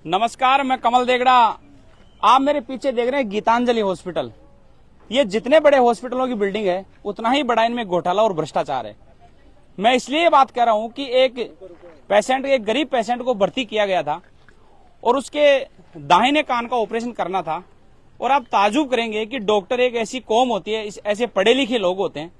नमस्कार, मैं कमल देगड़ा। आप मेरे पीछे देख रहे हैं गीतांजलि हॉस्पिटल। ये जितने बड़े हॉस्पिटलों की बिल्डिंग है उतना ही बड़ा इनमें घोटाला और भ्रष्टाचार है। मैं इसलिए बात कर रहा हूं कि एक गरीब पेशेंट को भर्ती किया गया था और उसके दाहिने कान का ऑपरेशन करना था। और आप ताजुब करेंगे कि डॉक्टर एक ऐसी कौम होती है, ऐसे पढ़े लिखे लोग होते हैं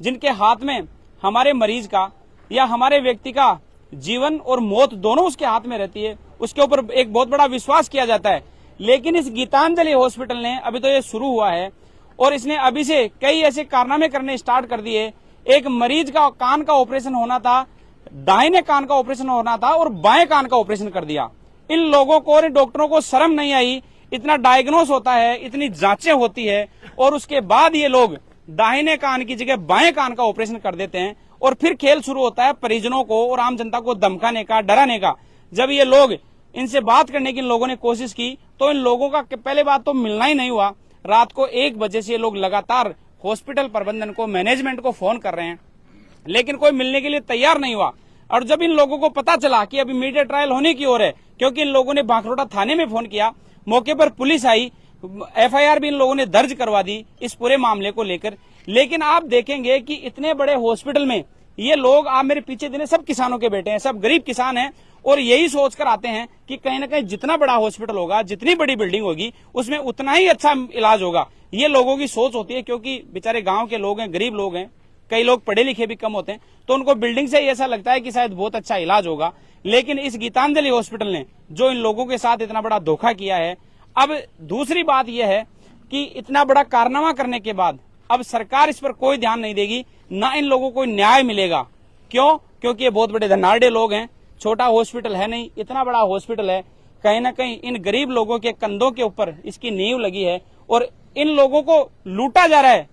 जिनके हाथ में हमारे मरीज का या हमारे व्यक्ति का जीवन और मौत दोनों उसके हाथ में रहती है। उसके ऊपर एक बहुत बड़ा विश्वास किया जाता है। लेकिन इस गीतांजलि हॉस्पिटल ने, अभी तो ये शुरू हुआ है और इसने अभी से कई ऐसे कारनामे करने स्टार्ट कर दिए। एक मरीज का कान का ऑपरेशन होना था, दाहिने कान का ऑपरेशन होना था और बाएं कान का ऑपरेशन कर दिया। इन लोगों को और इन डॉक्टरों को शर्म नहीं आई। इतना डायग्नोस होता है, इतनी जांचें होती है और उसके बाद ये लोग दाहिने कान की जगह बाएं कान का ऑपरेशन कर देते हैं। और फिर खेल शुरू होता है परिजनों को और आम जनता को धमकाने का, डराने का। जब ये लोग इनसे बात करने की इन लोगों ने कोशिश की तो इन लोगों का पहले बात तो मिलना ही नहीं हुआ। रात को 1 बजे से ये लोग लगातार हॉस्पिटल प्रबंधन को, मैनेजमेंट को फोन कर रहे हैं, लेकिन कोई मिलने के लिए तैयार नहीं हुआ। और जब इन लोगों को पता चला कि अभी मीडिया ट्रायल होने की ओर है, क्योंकि इन लोगों ने बांकरोटा थाने में फोन किया, मौके पर पुलिस आई, FIR भी इन लोगों ने दर्ज करवा दी इस पूरे मामले को लेकर। लेकिन आप देखेंगे कि इतने बड़े हॉस्पिटल में ये लोग, आप मेरे पीछे दिन सब किसानों के बेटे हैं, सब गरीब किसान हैं और यही सोचकर आते हैं कि कहीं ना कहीं जितना बड़ा हॉस्पिटल होगा, जितनी बड़ी बिल्डिंग होगी, उसमें उतना ही अच्छा इलाज होगा। ये लोगों की सोच होती है, क्योंकि बेचारे गांव के लोग हैं, गरीब लोग हैं, कई लोग पढ़े लिखे भी कम होते हैं, तो उनको बिल्डिंग से ही ऐसा लगता है कि शायद बहुत अच्छा इलाज होगा। लेकिन इस गीतांजलि हॉस्पिटल ने जो इन लोगों के साथ इतना बड़ा धोखा किया है। अब दूसरी बात यह है कि इतना बड़ा कारनामा करने के बाद अब सरकार इस पर कोई ध्यान नहीं देगी, ना इन लोगों को न्याय मिलेगा। क्यों? क्योंकि ये बहुत बड़े धनाढ़े लोग हैं, छोटा हॉस्पिटल है नहीं, इतना बड़ा हॉस्पिटल है। कहीं ना कहीं इन गरीब लोगों के कंधों के ऊपर इसकी नींव लगी है और इन लोगों को लूटा जा रहा है।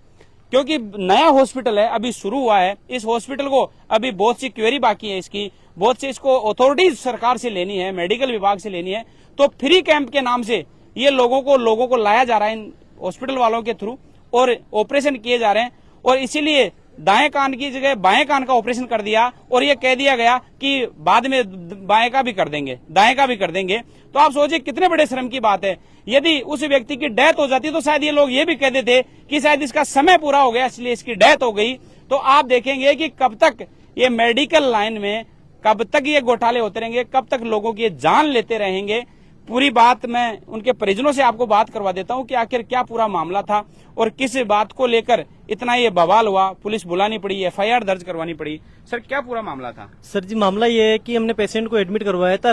क्योंकि नया हॉस्पिटल है, अभी शुरू हुआ है। इस हॉस्पिटल को अभी बहुत सी क्वेरी बाकी है, इसकी बहुत सी इसको अथॉरिटीज सरकार से लेनी है, मेडिकल विभाग से लेनी है। तो फ्री कैंप के नाम से ये लोगों को लाया जा रहा है इन हॉस्पिटल वालों के थ्रू और ऑपरेशन किए जा रहे हैं। और इसीलिए दाएं कान की जगह बाएं कान का ऑपरेशन कर दिया और ये कह दिया गया कि बाद में बाएं का भी कर देंगे, दाएं का भी कर देंगे। तो आप सोचिए कितने बड़े शर्म की बात है। यदि उस व्यक्ति की डेथ हो जाती तो शायद ये लोग ये भी कह देते कि शायद इसका समय पूरा हो गया इसलिए इसकी डेथ हो गई। तो आप देखेंगे कि कब तक ये मेडिकल लाइन में, कब तक ये घोटाले होते रहेंगे, कब तक लोगों की जान लेते रहेंगे। पूरी बात मैं उनके परिजनों से आपको बात करवा देता हूं कि आखिर क्या पूरा मामला था और किस बात को लेकर इतना ये बवाल हुआ, पुलिस बुलानी पड़ी, FIR दर्ज करवानी पड़ी। सर, क्या पूरा मामला था? सर जी, मामला ये है कि हमने पेशेंट को एडमिट करवाया था।